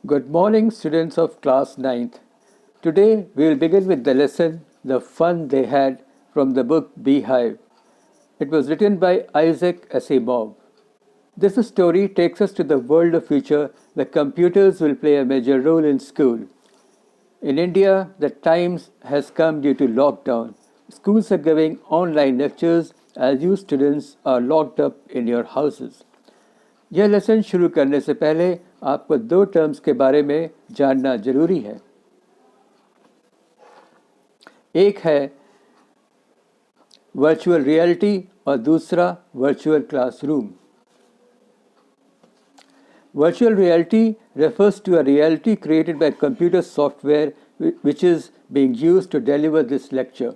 Good morning, students of class ninth. Today we will begin with the lesson The Fun They Had from the book Beehive. It was written by Isaac Asimov. This story takes us to the world of future where computers will play a major role in school. In India, the times has come due to lockdown. Schools are giving online lectures as you students are locked up in your houses. यह lesson शुरू करने से पहले आपको दो terms के बारे में जानना जरूरी है। एक है वर्चुअल रियलिटी और दूसरा virtual classroom. Virtual reality refers to a reality created by computer software which is being used to deliver this lecture.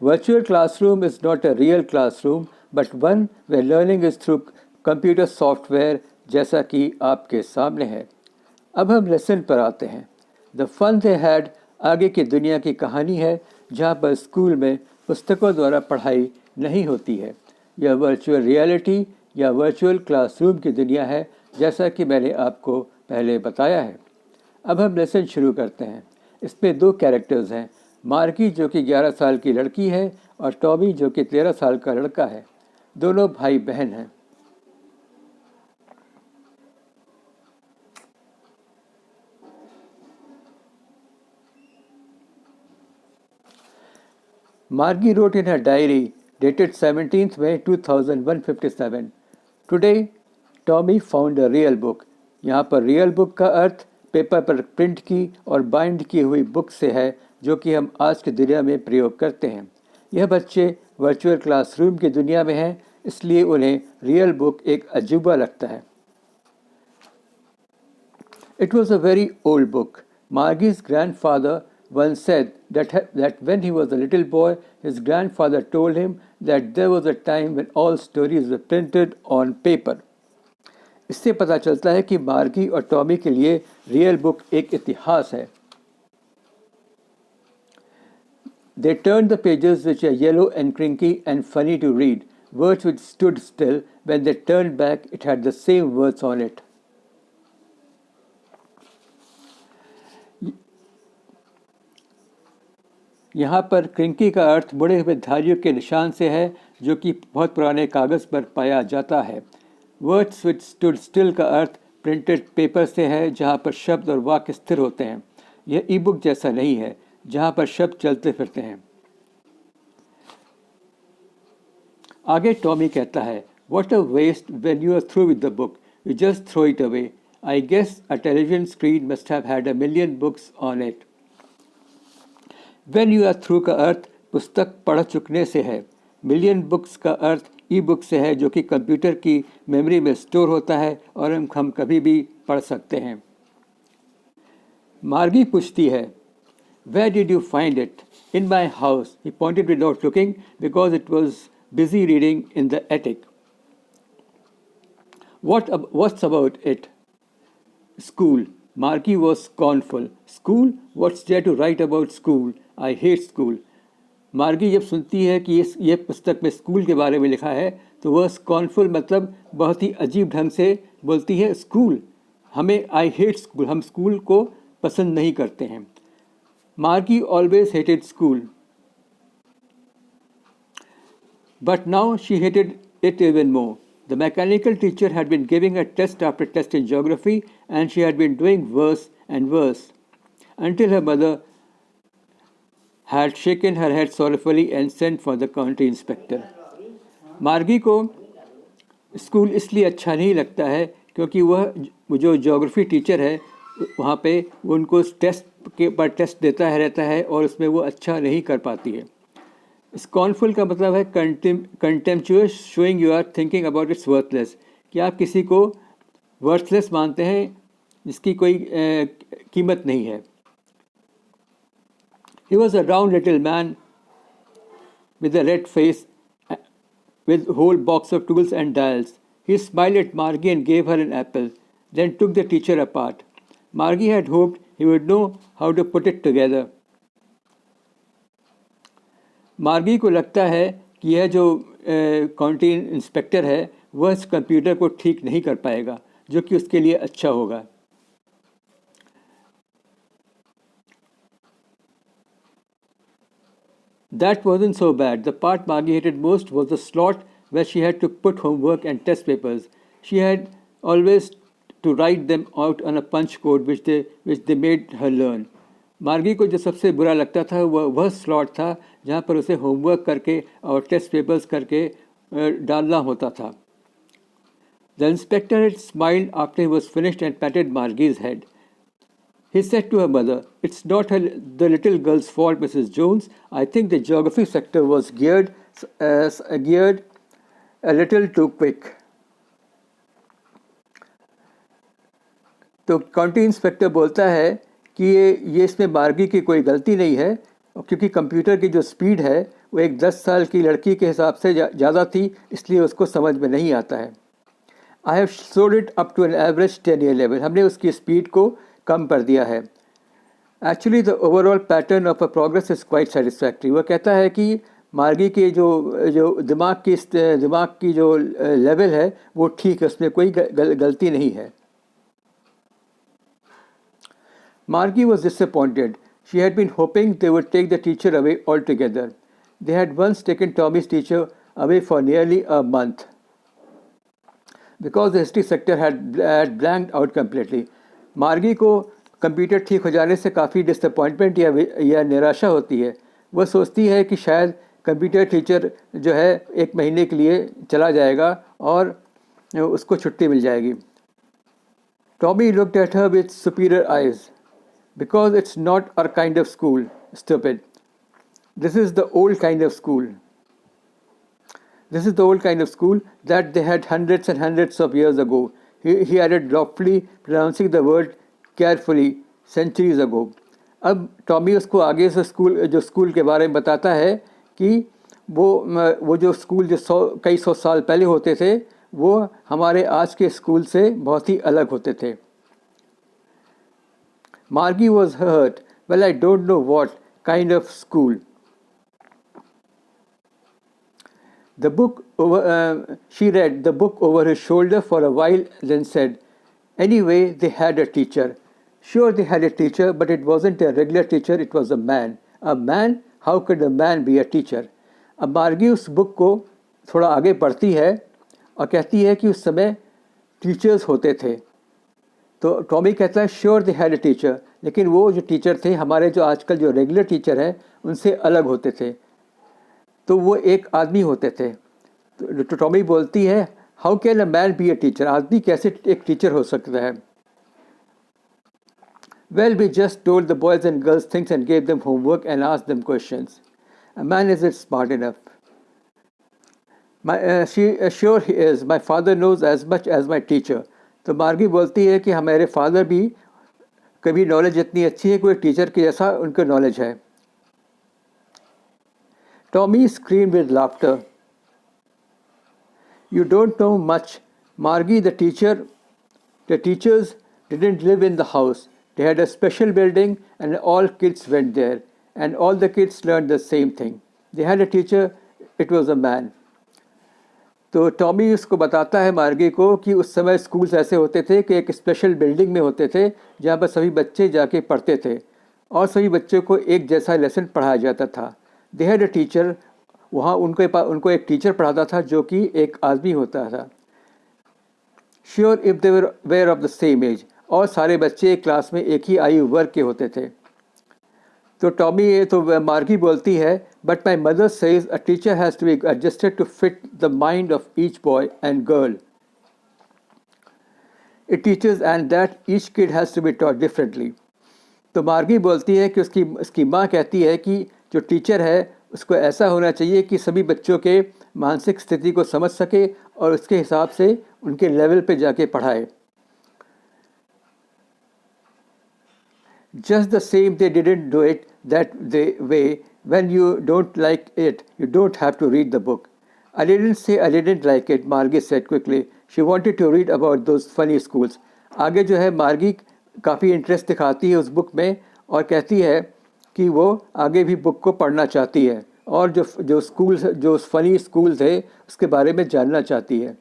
Virtual classroom is not a real classroom but one where learning is through computer software जैसा कि आपके सामने है। अब हम lesson पर आते हैं। The fun they had आगे की दुनिया की कहानी है जहाँ पर स्कूल में पुस्तकों द्वारा पढ़ाई नहीं होती है। यह वर्चुअल रियलिटी या वर्चुअल क्लासरूम की दुनिया है जैसा कि मैंने आपको पहले बताया है। अब हम लेसन शुरू करते हैं। इसमें दो कैरेक्टर्स हैं, मार्गी जो कि 11 साल की लड़की है और टॉमी जो कि 13 साल का लड़का है। दोनों भाई बहन हैं। Margie wrote in her diary dated 17th May 2157, Today, Tommy found a real book. यहाँ पर रियल बुक का अर्थ पेपर पर प्रिंट की और बाइंड की हुई बुक से है जो कि हम आज की दुनिया में प्रयोग करते हैं। यह बच्चे वर्चुअल क्लासरूम की दुनिया में हैं, इसलिए उन्हें रियल बुक एक अजूबा लगता है। It was a very old book. Margie's grandfather once said that when he was a little boy, his grandfather told him that there was a time when all stories were printed on paper. इससे पता चलता है कि मार्गी और Tommy के लिए real book एक इतिहास है। They turned the pages which are yellow and crinky and funny to read. Words which stood still. When they turned back, it had the same words on it. यहाँ पर क्रिंकी का अर्थ मुड़े हुए धारियों के निशान से है जो कि बहुत पुराने कागज़ पर पाया जाता है। वर्ड्स विच स्टूड स्टिल का अर्थ प्रिंटेड पेपर से है जहाँ पर शब्द और वाक्य स्थिर होते हैं। यह ई बुक जैसा नहीं है जहाँ पर शब्द चलते फिरते हैं। आगे टॉमी कहता है, What a waste when you are through with the book. You just throw it away. I guess a television screen must have had a million books on it. When you are through का अर्थ पुस्तक पढ़ चुकने से है। Million books का अर्थ ई book से है जो कि कंप्यूटर की मेमोरी में स्टोर होता है और हम कभी भी पढ़ सकते हैं। मार्गी पूछती है, Where did you find it? In my house. He pointed without looking because it was busy reading in the attic. What's about it? School. Margie was scornful. School? What's there to write about school? I hate school. मार्गी जब सुनती है कि ये पुस्तक में school के बारे में लिखा है तो वह स्कॉर्नफुल मतलब बहुत ही अजीब ढंग से बोलती है, स्कूल, हमें आई हेट स्कूल, हम स्कूल को पसंद नहीं करते हैं। मार्गी always hated school but now she hated it even more. The mechanical teacher had been giving her test after test in geography and she had been doing worse and worse until her mother had shaken her head sorrowfully and sent for the county inspector. मार्गी को school इसलिए अच्छा नहीं लगता है क्योंकि वह जो ज्योग्राफी टीचर है वहाँ पे वो उनको टेस्ट के पर टेस्ट देता है रहता है और उसमें वो अच्छा नहीं कर पाती है। स्कॉर्नफुल का मतलब है contemptuous, showing you are thinking about it's worthless, कि आप किसी को वर्थलेस मानते हैं जिसकी कोई कीमत नहीं है। He was a round little man with a red face with a whole box of tools and dials. He smiled at Margie and gave her an apple, then took the teacher apart. Margie had hoped he would know how to put it together. मार्गी को लगता है कि यह जो county inspector है वह इस कंप्यूटर को ठीक नहीं कर पाएगा। जो कि उसके लिए अच्छा होगा। That wasn't so bad. The part Margie hated most was the slot where she had to put homework and test papers. She had always to write them out on a punch code which they made her learn. मार्गी को जो सबसे बुरा लगता था वह slot था जहाँ पर उसे होमवर्क करके और टेस्ट पेपर्स करके डालना होता था. The inspector had smiled after he was finished and patted Margie's head. He said to her mother, "It's not the little girl's fault, Mrs. Jones. I think the geography sector was geared a little too quick." तो county inspector बोलता है कि ये इसमें मार्गी की कोई गलती नहीं है, क्योंकि कंप्यूटर की जो स्पीड है वो एक 10 साल की लड़की के हिसाब से ज़्यादा थी, इसलिए उसको समझ में नहीं आता है. I have slowed it up to an average 10-year level. हमने उसकी स्पीड को कम कर दिया है. Actually the overall pattern of a progress is quite satisfactory. वह कहता है कि मार्गी के जो दिमाग की जो लेवल है वो ठीक है, उसमें कोई गलती नहीं है. Margie was disappointed. She had been hoping they would take the teacher away altogether. They had once taken Tommy's teacher away for nearly a month because the history sector had blanked out completely. मार्गी को computer ठीक हो जाने से काफ़ी disappointment या निराशा होती है. वह सोचती है कि शायद कंप्यूटर टीचर जो है 1 महीने के लिए चला जाएगा और उसको छुट्टी मिल जाएगी. Tommy looked at her with superior eyes. Because it's not our kind of school, stupid. This is the old kind of school. This is the old kind of school that they had hundreds and hundreds of years ago. He added loftily, pronouncing the word carefully, centuries ago. अब Tommy उसको आगे से school के बारे में बताता है कि वो जो स्कूल जो कई सौ साल पहले होते थे वो हमारे आज के स्कूल से बहुत ही अलग होते थे. Margie was hurt. Well, I don't know what kind of school. She read the book over her shoulder for a while, then said, "Anyway, they had a teacher. Sure, they had a teacher, but it wasn't a regular teacher, it was a man. A man? How could a man be a teacher?" अब मार्गी उस book को थोड़ा आगे पढ़ती है और कहती है कि उस समय टीचर्स होते थे. तो टॉमी कहता है sure they had a teacher, लेकिन वो जो टीचर थे हमारे जो आजकल जो रेगुलर टीचर हैं उनसे अलग होते थे, तो वो एक आदमी होते थे. तो टॉमी बोलती है how can a man be a teacher, आदमी कैसे एक टीचर हो सकता है. Well we just told the boys and girls things and gave them homework and asked them questions. A man is it smart enough. Sure he is. My father knows as much as my teacher. तो Margie बोलती है कि हमारे father भी कभी knowledge इतनी अच्छी है कोई टीचर के जैसा उनका नॉलेज है. Tommy screamed with laughter. You don't know much. Margie the teachers didn't live in the house. They had a special building and all kids went there and all the kids learn the same thing. They had a teacher, it was a man. तो Tommy उसको बताता है मार्गी को कि उस समय schools ऐसे होते थे कि एक स्पेशल बिल्डिंग में होते थे जहाँ पर सभी बच्चे जाके पढ़ते थे और सभी बच्चों को एक जैसा लेसन पढ़ाया जाता था. दे हैड अ टीचर. वहाँ उनको एक टीचर पढ़ाता था जो कि एक आदमी होता था. Sure if they were of the same age. और सारे बच्चे एक क्लास में एक ही आयु वर्ग के होते थे. तो मार्गी बोलती है but my mother says a teacher has to be adjusted to fit the mind of each boy and girl. It teachers and that each kid has to be taught differently. तो Margie बोलती है कि उसकी माँ कहती है कि जो टीचर है उसको ऐसा होना चाहिए कि सभी बच्चों के मानसिक स्थिति को समझ सके और उसके हिसाब से उनके लेवल पे जाके पढ़ाए. Just the same, they didn't do it that way. When you don't like it, you don't have to read the book. I didn't say I didn't like it, Margie said quickly. She wanted to read about those funny schools. आगे जो है मार्गी काफ़ी interest दिखाती है उस book में और कहती है कि वो आगे भी बुक को पढ़ना चाहती है और जो फनी स्कूल थे उसके बारे में जानना चाहती है.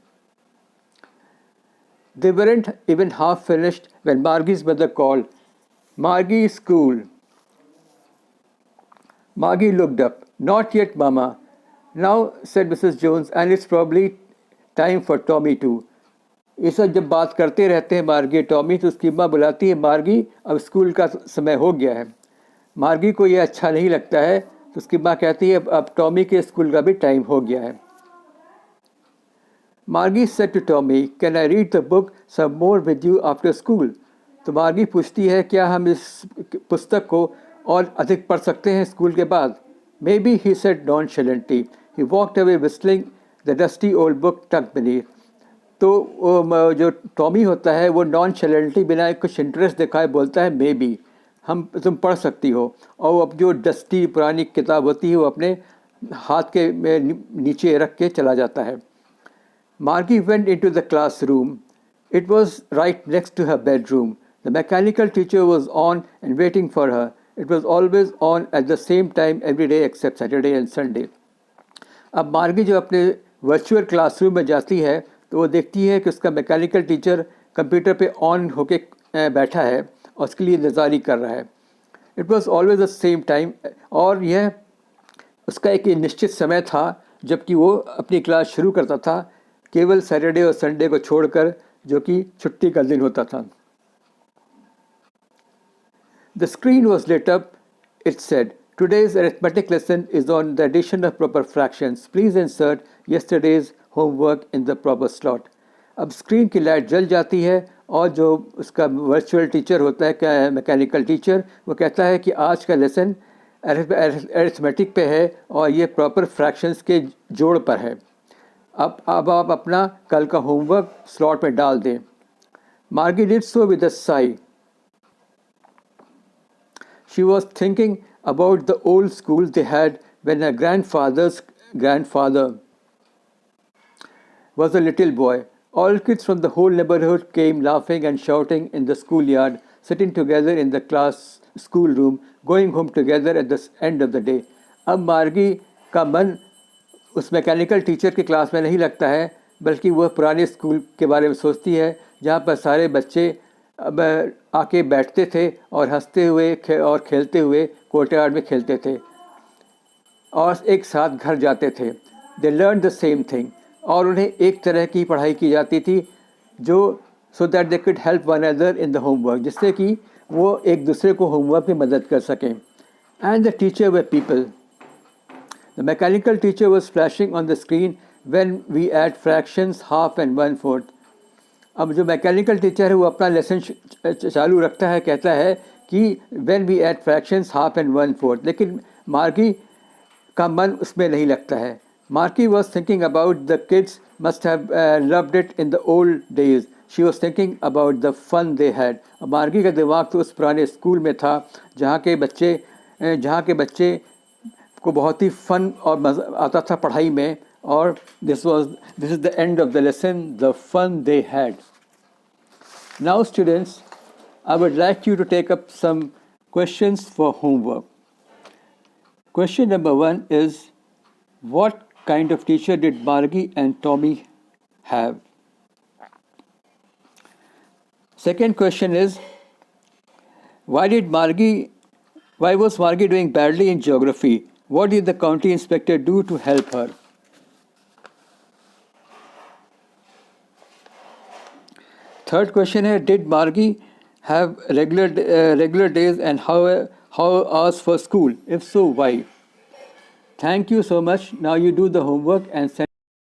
They weren't even half finished when Margie's mother called. Margie, school. Margie looked up. Not yet, Mama. Now, said Mrs. Jones, and it's probably time for Tommy too. ये सब जब बात करते रहते हैं मार्गी टॉमी, तो उसकी माँ बुलाती है, मार्गी अब स्कूल का समय हो गया है। मार्गी को ये अच्छा नहीं लगता है, तो उसकी माँ कहती है अब टॉमी के स्कूल का भी टाइम हो गया है। Margie said to Tommy, can I read the book some more with you after school? तो मार्गी पूछती है, क्या हम इस पुस्तक को और अधिक पढ़ सकते हैं स्कूल के बाद? Maybe, he said nonchalantly. He walked away whistling the dusty old book tucked beneath. तो जो टॉमी होता है वो नॉनशैलेंटली, बिना कुछ इंटरेस्ट दिखाए बोलता है, मे बी, तुम पढ़ सकती हो। और अब जो डस्टी पुरानी किताब होती है वो अपने हाथ के नीचे रख के चला जाता है। Margie went into the classroom. It was right next to her bedroom. The mechanical teacher was on and waiting for her. It was always on at the same time every day except Saturday and Sunday. अब मार्गी जो अपने virtual classroom में जाती है तो वो देखती है कि उसका मैकेनिकल टीचर कंप्यूटर पे ऑन होके बैठा है और उसके लिए इंतज़ारी कर रहा है। It was always the same time, और यह उसका एक निश्चित समय था जबकि वो अपनी क्लास शुरू करता था, केवल सैटरडे और संडे को छोड़कर, जो कि छुट्टी का दिन होता था। The screen was lit up. It said, Today's arithmetic lesson is on the addition of proper fractions. Please insert yesterday's homework in the proper slot. अब स्क्रीन की लाइट जल जाती है और जो उसका वर्चुअल टीचर होता है, क्या मैकेनिकल टीचर, वो कहता है कि आज का लेसन अरिथमेटिक पे है और ये प्रॉपर फ्रैक्शंस के जोड़ पर है। अब आप अपना कल का होमवर्क स्लॉट में डाल दें। मार्गी did so with a Sai. She was thinking about the old school they had when her grandfather's grandfather was a little boy. All kids from the whole neighborhood came laughing and shouting in the schoolyard, sitting together in the schoolroom, going home together at the end of the day. अब मार्गी का मन उस mechanical teacher की class में नहीं लगता है, बल्कि वह पुराने स्कूल के बारे में सोचती है जहाँ पर सारे बच्चे अब आके बैठते थे और हंसते हुए और खेलते हुए कोर्टयार्ड में खेलते थे और एक साथ घर जाते थे। They learn the same thing, और उन्हें एक तरह की पढ़ाई की जाती थी जो so that they could help one other in the homework, जिससे कि वो एक दूसरे को होमवर्क में मदद कर सकें। And the teacher were people. The mechanical teacher was flashing on the screen when we add fractions, half and 1/4. अब जो मैकेनिकल टीचर है वो अपना लेसन चालू रखता है, कहता है कि when we add fractions, half and 1/4, लेकिन मार्गी का मन उसमें नहीं लगता है। Margie was thinking about the kids must have loved it in the old days. She was thinking about the fun they had. Margie का दिमाग तो उस पुराने स्कूल में था जहाँ के बच्चे को बहुत ही फन और मज़ा आता था पढ़ाई में, और this is the end of the lesson, the fun they had. Now students, I would like you to take up some questions for homework. Question number 1 is, what kind of teacher did Margie and Tommy have? Second question is, why was Margie doing badly in geography? What did the county inspector do to help her? Third question है, did Margie have regular days and how hours for school? If so, why? Thank you so much. Now you do the homework and send